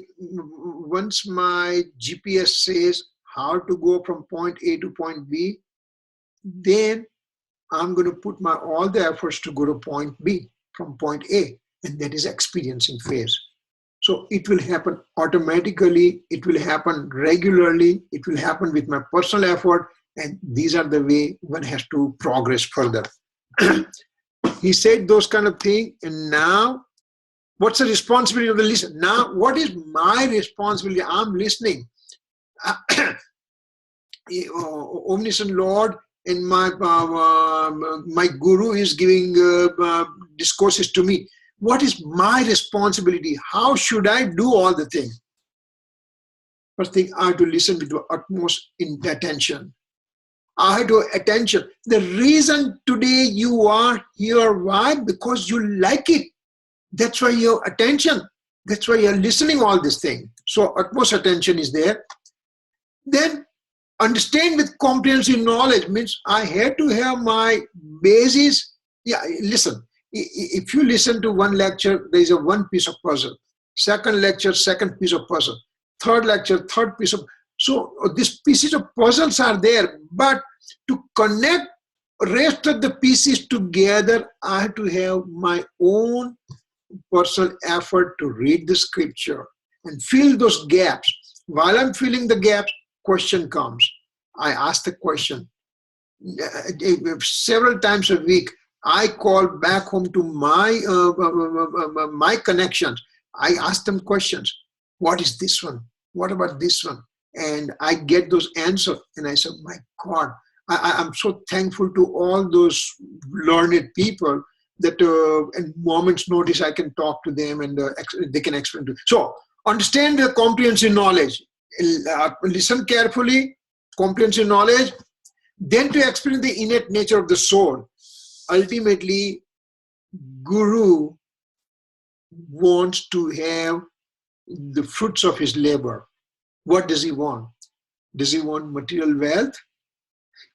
GPS says how to go from point A to point B, then I'm going to put all the efforts to go to point B from point A, and that is experiencing phase. So it will happen automatically, it will happen regularly, it will happen with my personal effort, and these are the way one has to progress further. He said those kind of things, and now what's the responsibility of the listener? Now, what is my responsibility? I'm listening. Omniscient Lord and my guru is giving discourses to me. What is my responsibility? How should I do all the things? First thing, I have to listen with the utmost attention. I have to attention. The reason today you are here, why? Because you like it. That's why your attention. That's why you're listening all this thing. So utmost attention is there. Then understand with comprehensive knowledge means I had to have my basis. Yeah, listen. If you listen to one lecture, there is a one piece of puzzle. Second lecture, second piece of puzzle. Third lecture, third piece of. So these pieces of puzzles are there, but to connect rest of the pieces together, I have to have my own personal effort to read the scripture and fill those gaps. While I'm filling the gaps, question comes. I ask the question. Several times a week, I call back home to my connections. I ask them questions. What is this one? What about this one? And I get those answers. And I said, my God, I'm so thankful to all those learned people that in moment's notice I can talk to them and they can explain to. So understand the comprehensive knowledge. Listen carefully, comprehensive knowledge, then to experience the innate nature of the soul. Ultimately, Guru wants to have the fruits of his labor. What does he want? Does he want material wealth?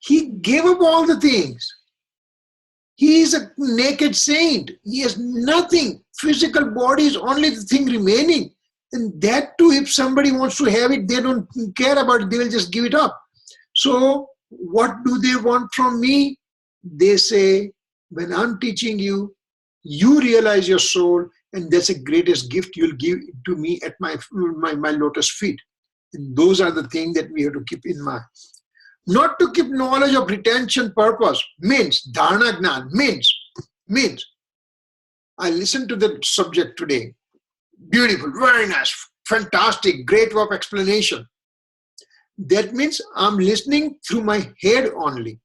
He gave up all the things. He is a naked saint. He has nothing. Physical body is only the thing remaining. And that too, if somebody wants to have it, they don't care about it. They will just give it up. So what do they want from me? They say, when I'm teaching you, you realize your soul, and that's the greatest gift you'll give to me at my lotus feet. And those are the things that we have to keep in mind. Not to keep knowledge of retention purpose means, dharana gnan means, I listened to the subject today. Beautiful, very nice, fantastic, great work explanation. That means I'm listening through my head only.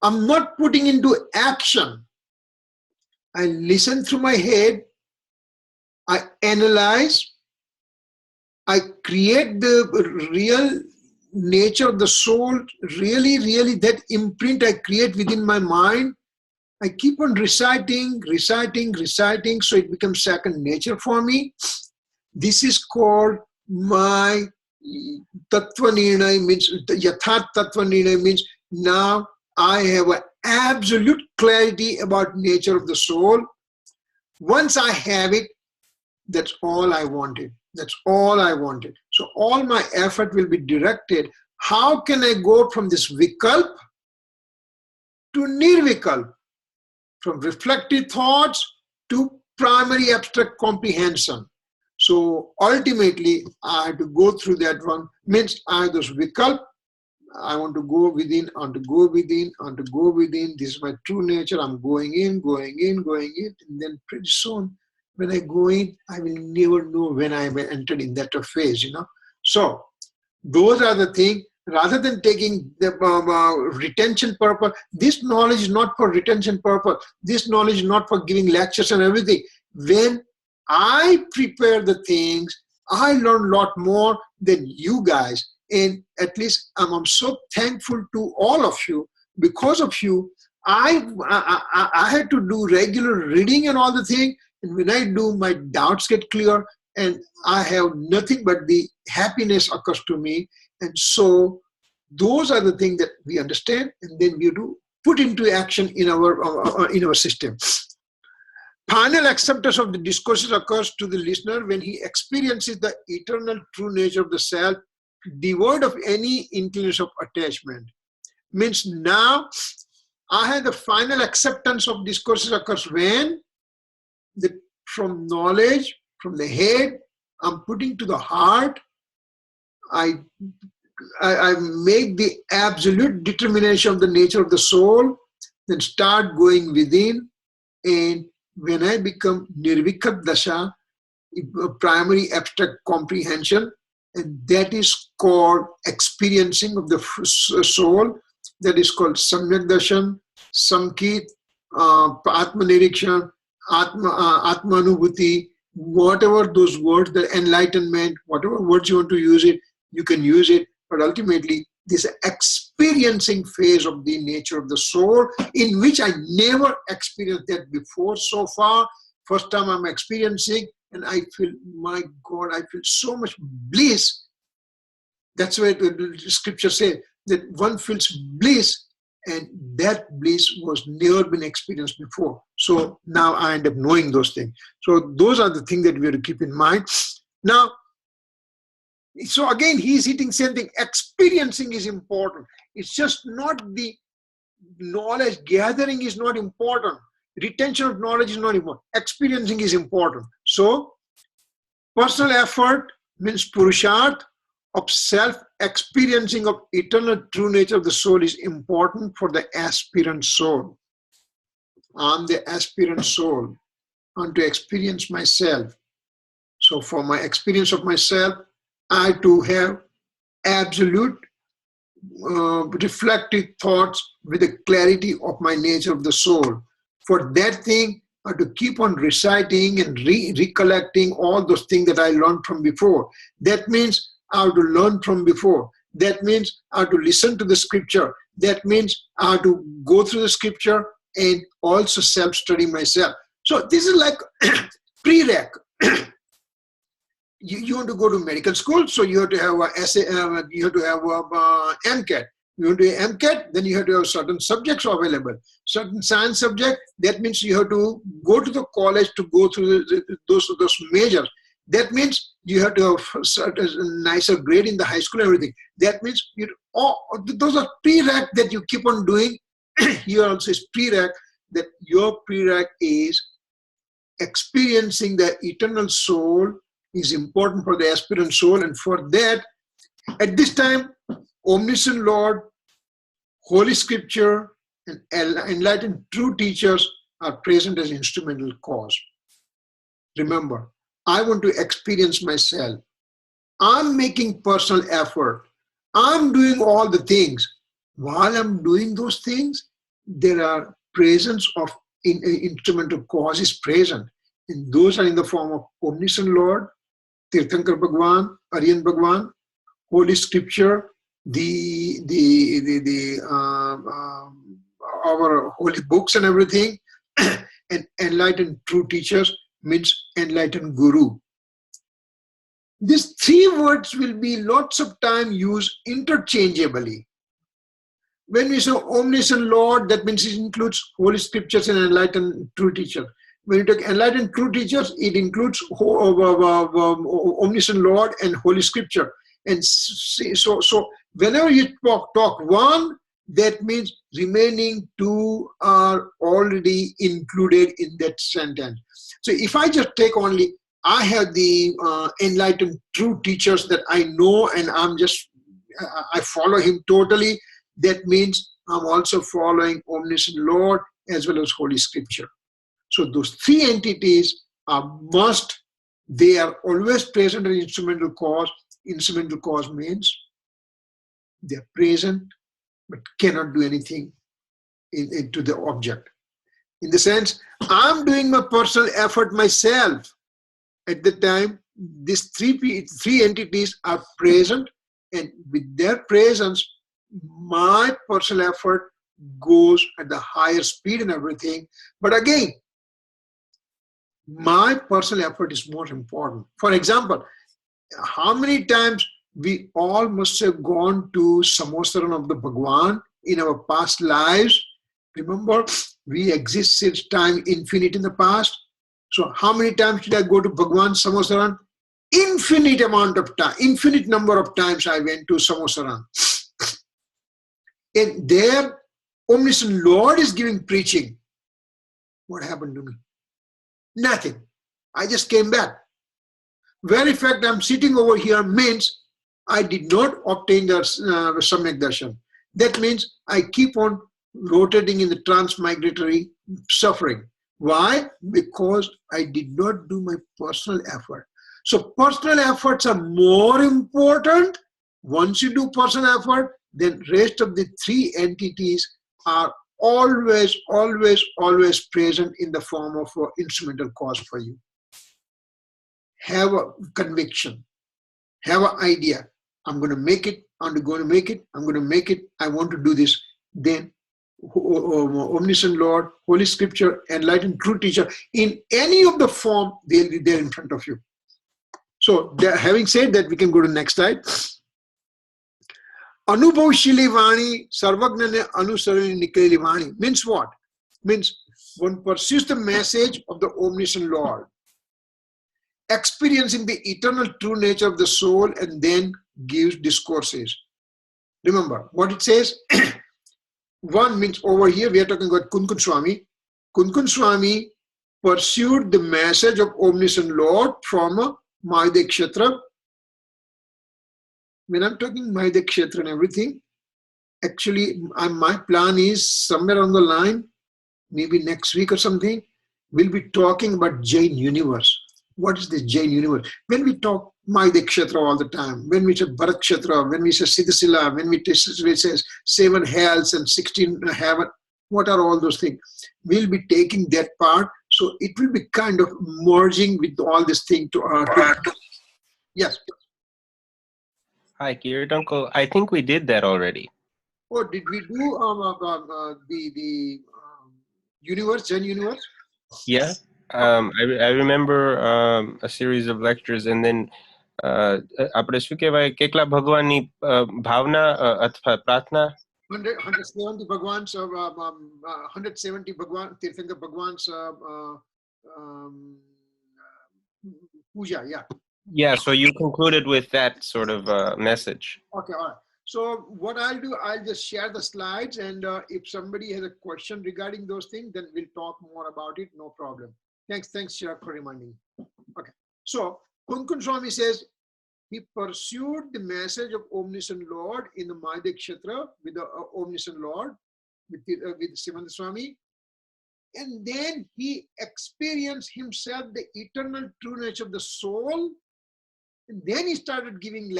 I'm not putting into action. I listen through my head, I analyze, I create the real nature of the soul, really that imprint I create within my mind. I keep on reciting, so it becomes second nature for me. This is called my tattva nirnay, means yathat tattva nirnay, means now I have an absolute clarity about nature of the soul. Once I have it, that's all I wanted. That's all I wanted. So all my effort will be directed. How can I go from this vikalp to nirvikalp? From reflective thoughts to primary abstract comprehension. So ultimately, I have to go through that one. Means I have those vikalp. I want to go within, I want to go within, I want to go within. This is my true nature. I'm going in. And then pretty soon, when I go in, I will never know when I have entered in that phase, So those are the things. Rather than taking the retention purpose, this knowledge is not for retention purpose. This knowledge is not for giving lectures and everything. When I prepare the things, I learn a lot more than you guys. And at least I'm so thankful to all of you. Because of you, I had to do regular reading and all the things. And when I do, my doubts get clear. And I have nothing but the happiness occurs to me. And so those are the things that we understand, and then we do put into action in our system. Final acceptance of the discourses occurs to the listener when he experiences the eternal true nature of the self, devoid of any inclination of attachment. Means now I have the final acceptance of discourses occurs when from knowledge, from the head, I'm putting to the heart. I make the absolute determination of the nature of the soul, then start going within, and when I become nirvikat dasha, primary abstract comprehension, and that is called experiencing of the soul, that is called samyak darshan, samkit, atma nirikshan, atma anubhuti, whatever those words, the enlightenment, whatever words you want to use it, you can use it. But ultimately, this experiencing phase of the nature of the soul, in which I never experienced that before so far. First time I'm experiencing, and I feel, my God, I feel so much bliss. That's why the scripture says that one feels bliss, and that bliss was never been experienced before. So now I end up knowing those things. So those are the things that we have to keep in mind. Now, so again, he's hitting same thing. Experiencing is important. It's just not the knowledge gathering is not important. Retention of knowledge is not important. Experiencing is important. So personal effort means purusharth of self-experiencing of eternal true nature of the soul is important for the aspirant soul. I'm the aspirant soul. I want to experience myself. So for my experience of myself, I too have absolute reflective thoughts with the clarity of my nature of the soul. For that thing, I have to keep on reciting and recollecting all those things that I learned from before. That means I have to learn from before. That means I have to listen to the scripture. That means I have to go through the scripture and also self-study myself. So this is like prereq. You want to go to medical school, so you have to have you have to have MCAT. You want to have MCAT, then you have to have certain subjects available. Certain science subject, that means you have to go to the college to go through those majors. That means you have to have certain nicer grade in the high school and everything. That means those are prereq that you keep on doing. Here also is prereq, that your prereq is experiencing the eternal soul is important for the aspirant soul. And for that, at this time, omniscient Lord, Holy Scripture, and enlightened true teachers are present as instrumental cause. Remember, I want to experience myself. I'm making personal effort. I'm doing all the things. While I'm doing those things, there are presence of instrumental cause is present. And those are in the form of omniscient Lord, Tirthankar Bhagwan, Aryan Bhagwan, Holy Scripture, our holy books and everything, and enlightened true teachers means enlightened guru. These three words will be lots of time used interchangeably. When we say omniscient Lord, that means it includes Holy Scriptures and enlightened true teachers. When you take enlightened true teachers, it includes omniscient Lord and Holy Scripture. And so whenever you talk one, that means remaining two are already included in that sentence. So if I just take only, I have the enlightened true teachers that I know, and I follow him totally. That means I'm also following omniscient Lord as well as Holy Scripture. So those three entities are must. They are always present in instrumental cause. Instrumental cause means they are present but cannot do anything to the object. In the sense, I'm doing my personal effort myself. At the time, these three entities are present, and with their presence, my personal effort goes at the higher speed and everything. But again, my personal effort is more important. For example, how many times we all must have gone to Samaysar of the Bhagwan in our past lives. Remember, we exist since time infinite in the past. So how many times did I go to Bhagwan Samaysar? Infinite amount of time, infinite number of times I went to Samaysar. And there, omniscient Lord is giving preaching. What happened to me? Nothing. I just came back. Very fact I'm sitting over here means I did not obtain the Samyak Darshan. That means I keep on rotating in the transmigratory suffering. Why? Because I did not do my personal effort. So personal efforts are more important. Once you do personal effort, then rest of the three entities are always present in the form of an instrumental cause for you. Have a conviction, have an idea. I'm going to make it, I'm going to make it, I'm going to make it, I want to do this. Then omniscient Lord, Holy Scripture, enlightened true teacher, in any of the form, they'll be there in front of you. So having said that, we can go to the next slide. Anubhavshili Vani, Sarvagnane Anusarani Nikaleli Vani means what? Means one pursues the message of the omniscient Lord, experiencing the eternal true nature of the soul, and then gives discourses. Remember what it says. One means over here we are talking about Kunkun Swami. Kunkun Swami pursued the message of omniscient Lord from Mahade Kshetra. When I'm talking Mahade Kshetra and everything, actually my plan is somewhere on the line, maybe next week or something, we'll be talking about Jain universe. What is this Jain universe? When we talk Mahade Kshetra all the time, when we say Bharat Kshetra, when we say Siddhasila, when we say 7 hells and 16 heaven, what are all those things? We'll be taking that part, so it will be kind of merging with all this thing to yes. Hi, Kirit Uncle. I think we did that already. Oh, did we do the universe, Jain universe? Yeah. I remember a series of lectures, and then આપણે શું કહેવાય કેટલા ભગવાનની ભાવના અથવા પ્રાર્થના 170 Bhagwans, 170 Bhagwan, Tirthankar Bhagwans puja, yeah. Yeah, so you concluded with that sort of message. Okay, all right. So what I'll do, I'll just share the slides, and if somebody has a question regarding those things, then we'll talk more about it, no problem. Thanks, Chirag, for reminding me. Okay, so Kunkun Swami says, he pursued the message of Omniscient Lord in the Madhya Kshetra with the Omniscient Lord, with Simanda Swami. And then he experienced himself the eternal true nature of the soul. And then he started giving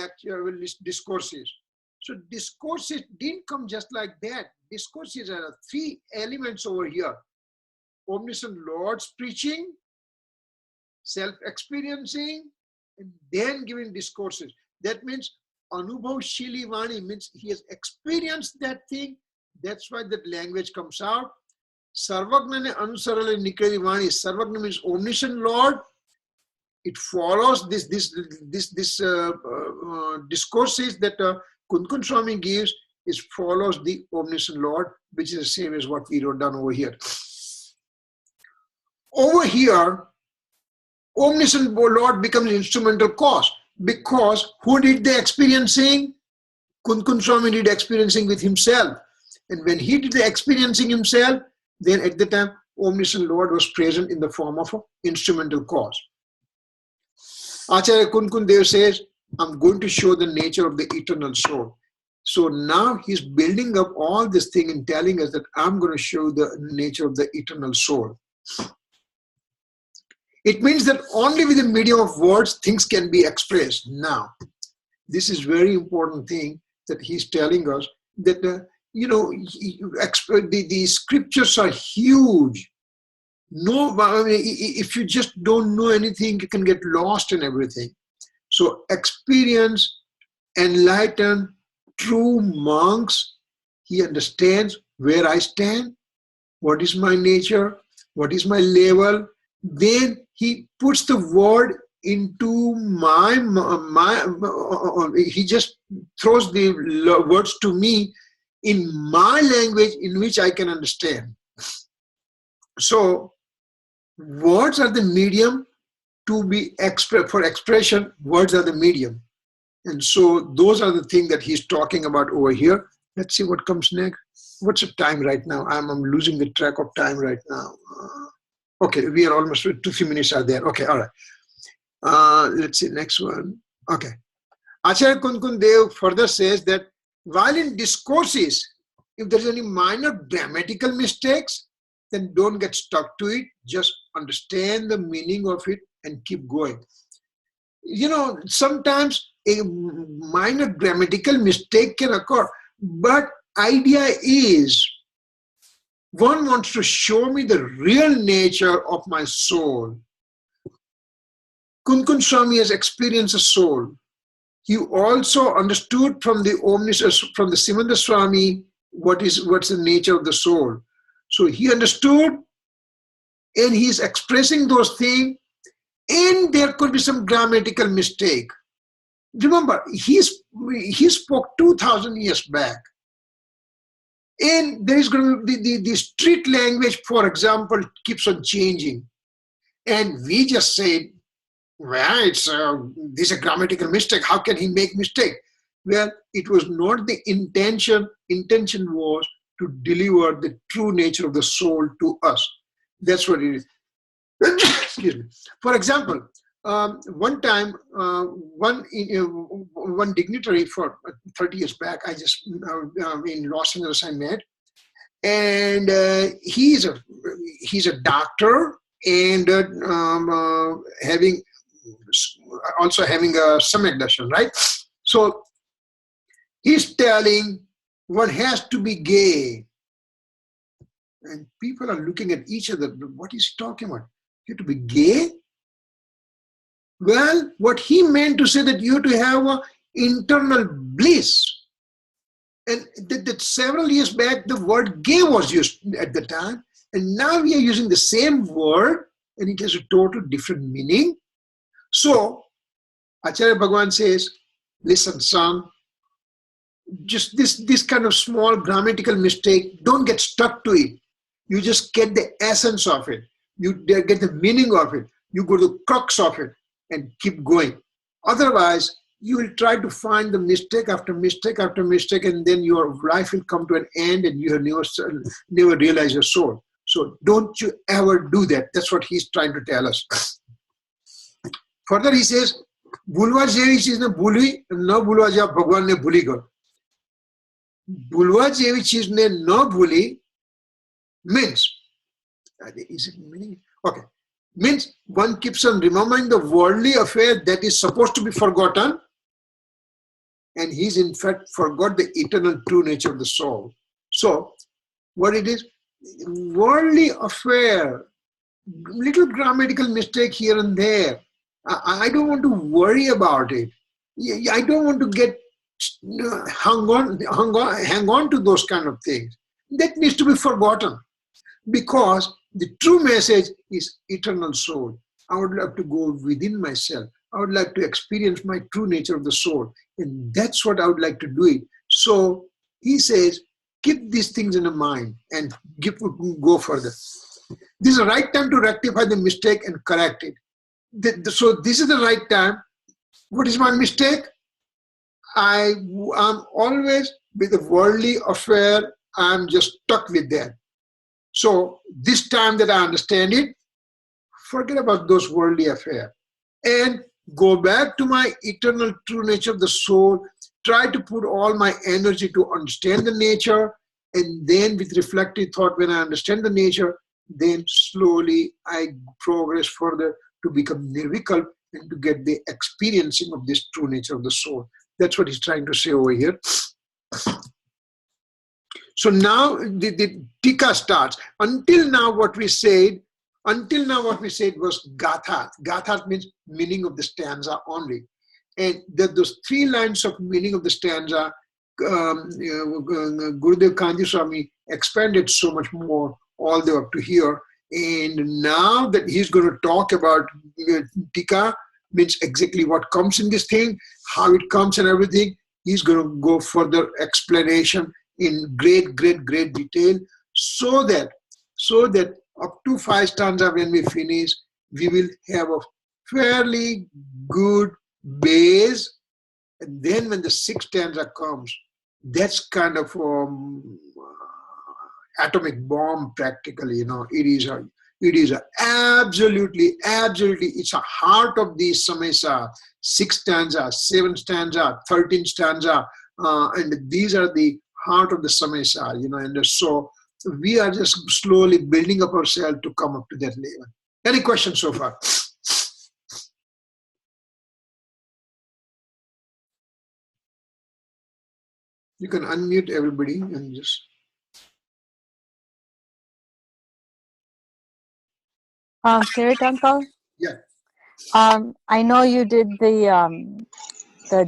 discourses. So discourses didn't come just like that. Discourses are 3 elements over here. Omniscient Lord's preaching, self-experiencing, and then giving discourses. That means Anubhav Shili Vani means he has experienced that thing. That's why that language comes out. Sarvagna ne anusarale nikari Vani. Sarvagna means omniscient Lord. It follows this discourses that Kunkun Swami gives. It follows the omniscient Lord, which is the same as what we wrote down over here. Over here, omniscient Lord becomes instrumental cause, because who did the experiencing? Kunkun Swami did experiencing with himself. And when he did the experiencing himself, then at the time, omniscient Lord was present in the form of an instrumental cause. Acharya Kunkun Dev says, I'm going to show the nature of the eternal soul. So now he's building up all this thing and telling us that I'm going to show the nature of the eternal soul. It means that only with the medium of words, things can be expressed. Now, this is very important thing that he's telling us, that, the scriptures are huge. No, if you just don't know anything, you can get lost in everything. So experience, enlighten, true monks, he understands where I stand, what is my nature, what is my level. Then he puts the word into he just throws the words to me in my language in which I can understand. So words are the medium to be expressed. For expression, words are the medium. And so those are the things that he's talking about over here. Let's see what comes next. What's the time right now? I'm losing the track of time right now. Okay, we are almost 2-3 minutes are there. Okay, all right. Let's see, next one. Okay. Acharya Kunkun Dev further says that while in discourses, if there's any minor grammatical mistakes, then don't get stuck to it. Just understand the meaning of it and keep going. Sometimes a minor grammatical mistake can occur, but idea is one wants to show me the real nature of my soul. Kunkun Swami has experienced a soul. He also understood from the Simanda Swami what's the nature of the soul. So he understood, and he's expressing those things, and there could be some grammatical mistake. Remember, he spoke 2,000 years back. And there is going to be the street language, for example, keeps on changing. And we just say, well, this is a grammatical mistake. How can he make mistake? Well, it was not the intention. Intention was to deliver the true nature of the soul to us. That's what it is. Excuse me. For example, one time, one dignitary for 30 years back, I just in Los Angeles I met, and he's a doctor and having a Samyak Darshan, right? So he's telling one has to be gay, and people are looking at each other. What is he talking about? You have to be gay? Well, what he meant to say that you have to have an internal bliss. And that several years back, the word gay was used at the time. And now we are using the same word, and it has a total different meaning. So, Acharya Bhagavan says, listen, son, just this kind of small grammatical mistake, don't get stuck to it. You just get the essence of it. You get the meaning of it. You go to the crux of it and keep going. Otherwise, you will try to find the mistake after mistake after mistake, and then your life will come to an end and you have never realized your soul. So don't you ever do that. That's what he's trying to tell us. Further, he says, भूलवा जेवी चीज ने भूली न भूलवा जा भगवान ने भूली गयो भूलवा जेवी चीज ने न भूली means is it meaning okay means one keeps on remembering the worldly affair that is supposed to be forgotten and he's in fact forgot the eternal true nature of the soul. So what it is, worldly affair, little grammatical mistake here and there, I don't want to worry about it. I don't want to get hang on to those kind of things. That needs to be forgotten because the true message is eternal soul. I would like to go within myself. I would like to experience my true nature of the soul. And that's what I would like to do it. So he says, keep these things in mind and go further. This is the right time to rectify the mistake and correct it. So this is the right time. What is my mistake? I am always with the worldly affair. I'm just stuck with that. So this time that I understand it, forget about those worldly affairs and go back to my eternal true nature of the soul. Try to put all my energy to understand the nature, and then with reflective thought, when I understand the nature, then slowly I progress further to become nirvikalp and to get the experiencing of this true nature of the soul. That's what he's trying to say over here. So now the tika starts. Until now what we said was gatha. Gatha means meaning of the stanza only. And those 3 lines of meaning of the stanza, Gurudev Kanji Swami expanded so much more all the way up to here. And now that he's going to talk about tika, means exactly what comes in this thing, how it comes and everything, he's going to go further explanation in great detail, so that up to 5 stanza when we finish, we will have a fairly good base. And then when the 6th stanza comes, that's kind of atomic bomb practically, it is absolutely, it's a heart of the Samaysar. 6th stanza, 7th stanza, 13th stanza, and these are the heart of the Samaysar, and so we are just slowly building up ourselves to come up to that level. Any questions so far? You can unmute everybody and just. Kirit uncle? Yeah. I know you did the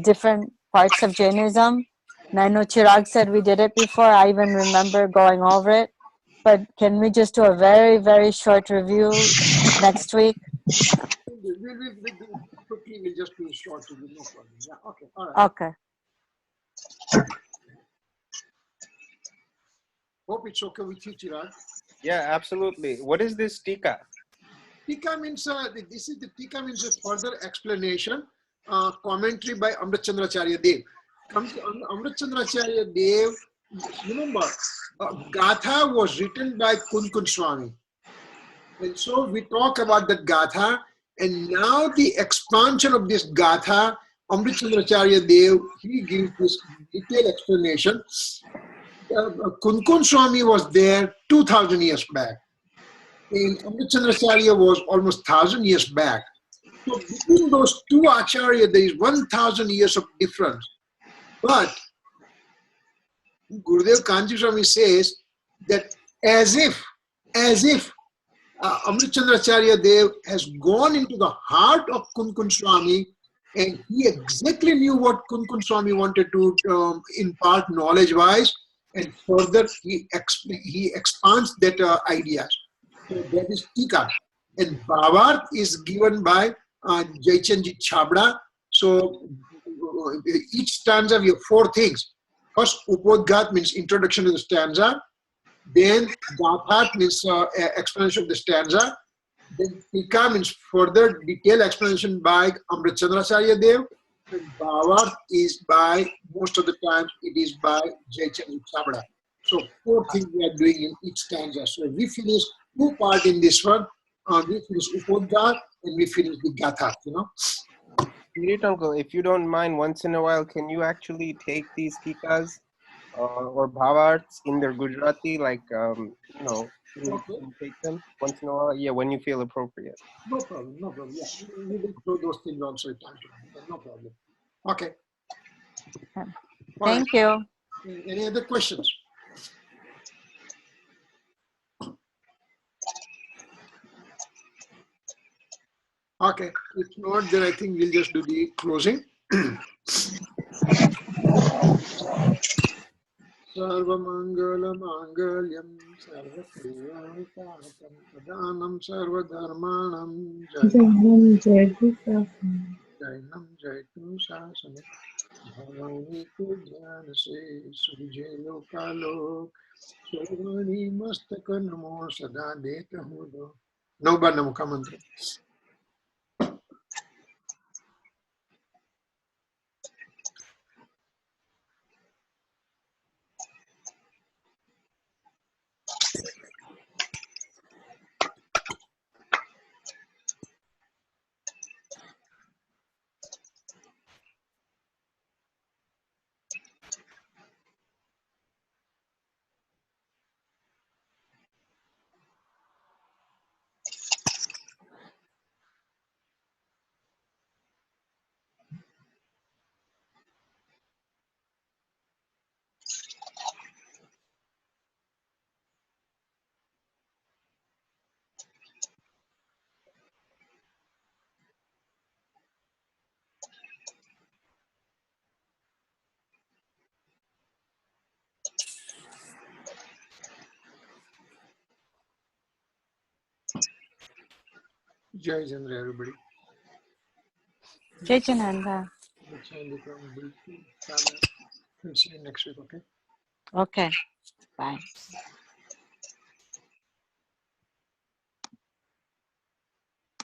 different parts of Jainism, and I know Chirag said we did it before. I even remember going over it. But can we just do a very short review next week? We'll just do a short review, no problem. Yeah, okay, all right. Okay. Hope it's okay with you, Chirag. Yeah, absolutely. What is this tika? Tika means, this is the tika means a further explanation, commentary by Amritchandracharya Dev. Amritchandracharya Dev, remember, Gatha was written by Kunkun Swami. And so we talk about that Gatha, and now the expansion of this Gatha, Amritchandracharya Dev, he gives this detailed explanation. Kunkun Swami was there 2000 years back. And Amritchandracharya was almost 1000 years back. So between those 2 Acharya, there is 1000 years of difference. But Gurudev Kanji Swami says that as if Amritchandracharya Dev has gone into the heart of Kunkun Swami, and he exactly knew what Kunkun Swami wanted to impart knowledge-wise, and further he expands that ideas. So that is tika. And Bhavat is given by Jaichandji Chabda. So each stanza we have 4 things. First, Upodghat means introduction to the stanza. Then Gathat means explanation of the stanza. Then tika means further detailed explanation by Amritchandracharya Dev. And Bhavat is by, most of the times, it is by Jaichandji Chabda. So 4 things we are doing in each stanza. So we finish 2 parts in this one. We finish Upodghat and we finish the Gatha, Kirit uncle, if you don't mind, once in a while, can you actually take these tikas or bhavarts in their Gujarati, like can you take them once in a while? Yeah, when you feel appropriate. No problem, no problem. Yeah, we will throw those things also at time to time. No problem. Okay. Thank you. Any other questions? Okay. If not, then I think we'll just do the closing. Sarvamangalam sarvapriyankatam pradhanam sarvadharmanam Jainam Jaitu Sasana. jainam jaitu sasana bhavani tu jnana se surje lokalo sarvani mastaka namo sada deta hudo. Nobana mukha mantra. Jai Chandra, everybody. Jai Chananda. We'll see you next week, okay? Okay. Bye.